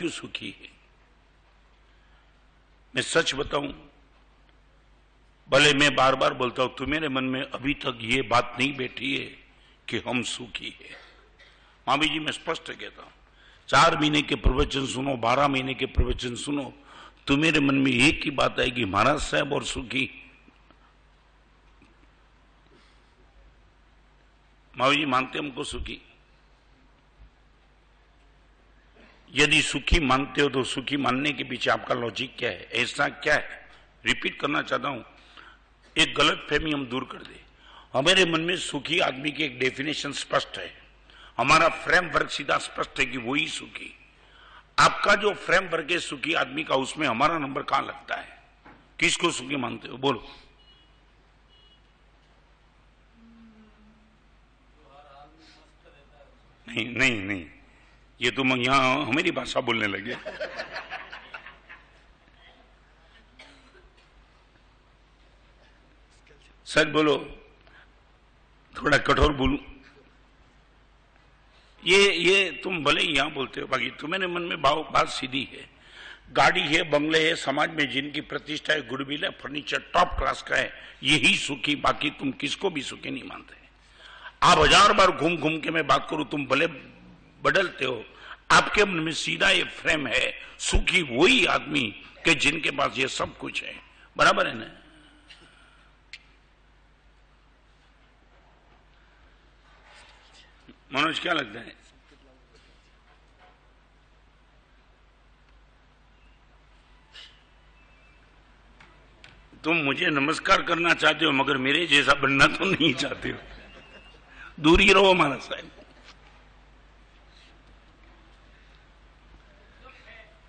क्यों सुखी है? मैं सच बताऊं, भले मैं बार बार बोलता हूं, तुम्हारे मन में अभी तक ये बात नहीं बैठी है कि हम सुखी है। मामी जी, मैं स्पष्ट कहता हूं, 4 महीने के प्रवचन सुनो, 12 महीने के प्रवचन सुनो, तुम्हारे मन में एक ही बात आएगी, महाराज साहब और सुखी। मामी जी मानते हमको सुखी? यदि सुखी मानते हो तो सुखी मानने के पीछे आपका लॉजिक क्या है? ऐसा क्या है? रिपीट करना चाहता हूं, एक गलत फहमी हम दूर कर दे। हमारे मन में सुखी आदमी की एक डेफिनेशन स्पष्ट है, हमारा फ्रेमवर्क सीधा स्पष्ट है कि वही सुखी। आपका जो फ्रेमवर्क है सुखी आदमी का, उसमें हमारा नंबर कहां लगता है? किसको सुखी मानते हो? बोलो। नहीं नहीं नहीं, ये तुम यहां हमारी भाषा बोलने लगे। सच बोलो, थोड़ा कठोर बोलूं? ये तुम भले ही यहां बोलते हो, बाकी तुम्हारे मन में बात सीधी है। गाड़ी है, बंगले है, समाज में जिनकी प्रतिष्ठा है, गुडविल है, फर्नीचर टॉप क्लास का है, यही सुखी। बाकी तुम किसको भी सुखी नहीं मानते। आप 1000 बार घूम घूम के मैं बात करूं, तुम भले बदलते हो, आपके मन में सीधा ये फ्रेम है, सुखी वही आदमी के जिनके पास ये सब कुछ है। बराबर है ना? मनोज, क्या लगता है? तुम मुझे नमस्कार करना चाहते हो, मगर मेरे जैसा बनना तो नहीं चाहते हो। दूर ही रहो हमारा साहब।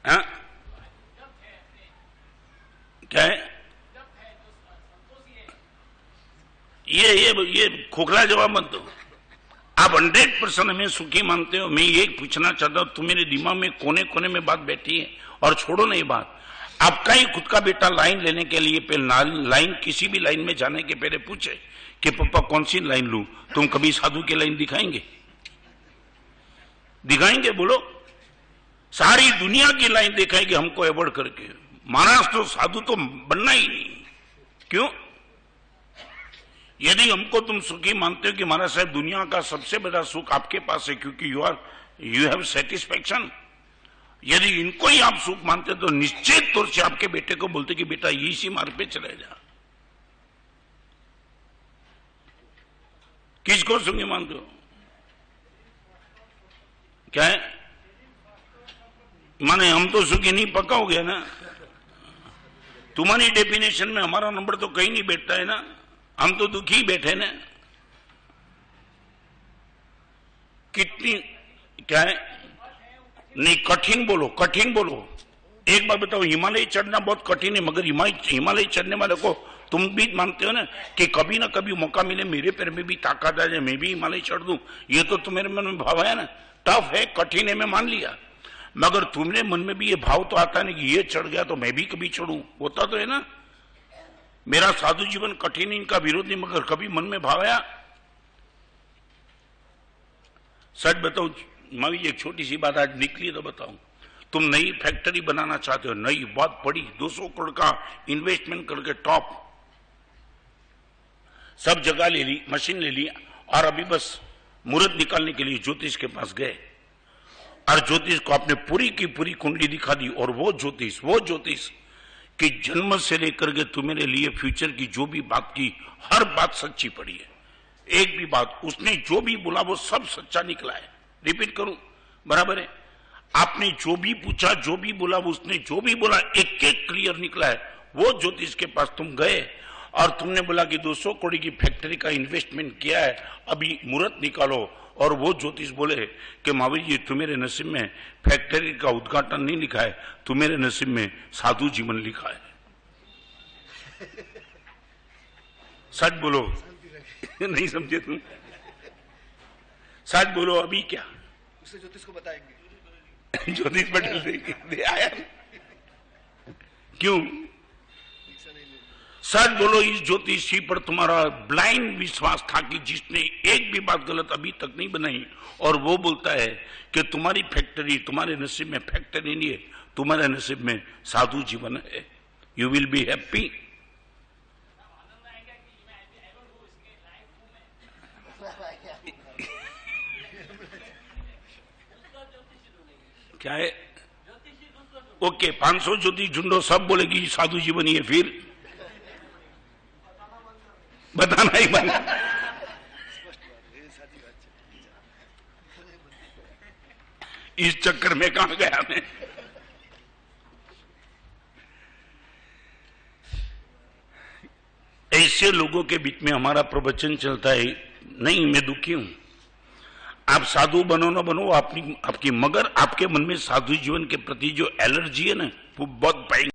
हाँ? क्या है? ये खोखला जवाब मत दो। आप 100% हमें सुखी मानते हो। मैं ये पूछना चाहता हूं, तुम्हारे दिमाग में कोने कोने में बात बैठी है, और छोड़ो नहीं बात। आपका ही खुद का बेटा लाइन लेने के लिए पहले लाइन, किसी भी लाइन में जाने के पहले पूछे कि पापा कौन सी लाइन लूं, तुम कभी साधु की लाइन दिखाएंगे? दिखाएंगे? बोलो। सारी दुनिया की लाइन दिखाएगी हमको अवॉइड करके। महाराज तो साधु तो बनना ही नहीं। क्यों? यदि हमको तुम सुखी मानते हो कि महाराज साहब दुनिया का सबसे बड़ा सुख आपके पास है, क्योंकि यू हैव सेटिस्फैक्शन, यदि इनको ही आप सुख मानते तो निश्चित तौर से आपके बेटे को बोलते कि बेटा इसी मार्ग पे चले जा। किसको सुखी मानते हो? क्या है? माने हम तो सुखी नहीं, पक्का हो गया ना? तुम्हारी डेफिनेशन में हमारा नंबर तो कहीं नहीं बैठता है ना, हम तो दुखी बैठे ना। कितनी क्या है? नहीं, कठिन बोलो, कठिन बोलो। एक बार बताओ, हिमालय चढ़ना बहुत कठिन है, मगर हिमालय चढ़ने वाले को तुम भी मानते हो ना कि कभी ना कभी मौका मिले, मेरे पैर में भी ताकत आ जाए, मैं भी हिमालय चढ़ दूं। ये तो तुम्हारे मन में भाव है ना। टफ है, कठिन है, मैं मान लिया, मगर तुम्हारे मन में भी ये भाव तो आता है ना कि ये चढ़ गया तो मैं भी कभी चढ़ूं। होता तो है ना। मेरा साधु जीवन कठिन, इनका विरोध नहीं, मगर कभी मन में भाव आया? सच बताओ मावी, एक छोटी सी बात आज निकली तो बताऊं। तुम नई फैक्ट्री बनाना चाहते हो, नई, बहुत बड़ी, 200 करोड़ का इन्वेस्टमेंट करके टॉप, सब जगह ले ली, मशीन ले ली, और अभी बस मुहूर्त निकालने के लिए ज्योतिष के पास गए, और ज्योतिष को आपने पूरी की पूरी कुंडली दिखा दी, और वो ज्योतिष कि जन्म से लेकर के तुम्हारे लिए फ्यूचर की जो भी बात की, हर बात सच्ची पड़ी है। एक भी बात उसने जो भी बोला वो सब सच्चा निकला है। रिपीट करूं? बराबर है? आपने जो भी पूछा, जो भी बोला, उसने जो भी बोला एक एक क्लियर निकला है। वो ज्योतिष के पास तुम गए और तुमने बोला कि 200 करोड़ की फैक्ट्री का इन्वेस्टमेंट किया है, अभी मुहूर्त निकालो, और वो ज्योतिष बोले कि महावीर जी तुम्हारे नसीब में फैक्ट्री का उद्घाटन नहीं लिखा है, तुम्हारे नसीब में साधु जीवन लिखा है। सच बोलो। नहीं समझे तुम? सच बोलो। अभी क्या उसे ज्योतिष को बताएंगे? ज्योतिष बदल दे आया। क्यों? सच बोलो, इस ज्योतिषी पर तुम्हारा ब्लाइंड विश्वास था कि जिसने एक भी बात गलत अभी तक नहीं बनाई, और वो बोलता है कि तुम्हारी फैक्ट्री, तुम्हारे नसीब में फैक्ट्री नहीं है, तुम्हारे नसीब में साधु जीवन है, यू विल बी हैप्पी। क्या है? ओके, 500 ज्योतिष ढूंढो, सब बोलेगी साधु जीवन ही है, फिर बताना ही बना। इस चक्कर में कहां गया मैं। ऐसे लोगों के बीच में हमारा प्रवचन चलता है। नहीं, मैं दुखी हूं। आप साधु बनो ना बनो, आपकी मगर आपके मन में साधु जीवन के प्रति जो एलर्जी है ना, वो बहुत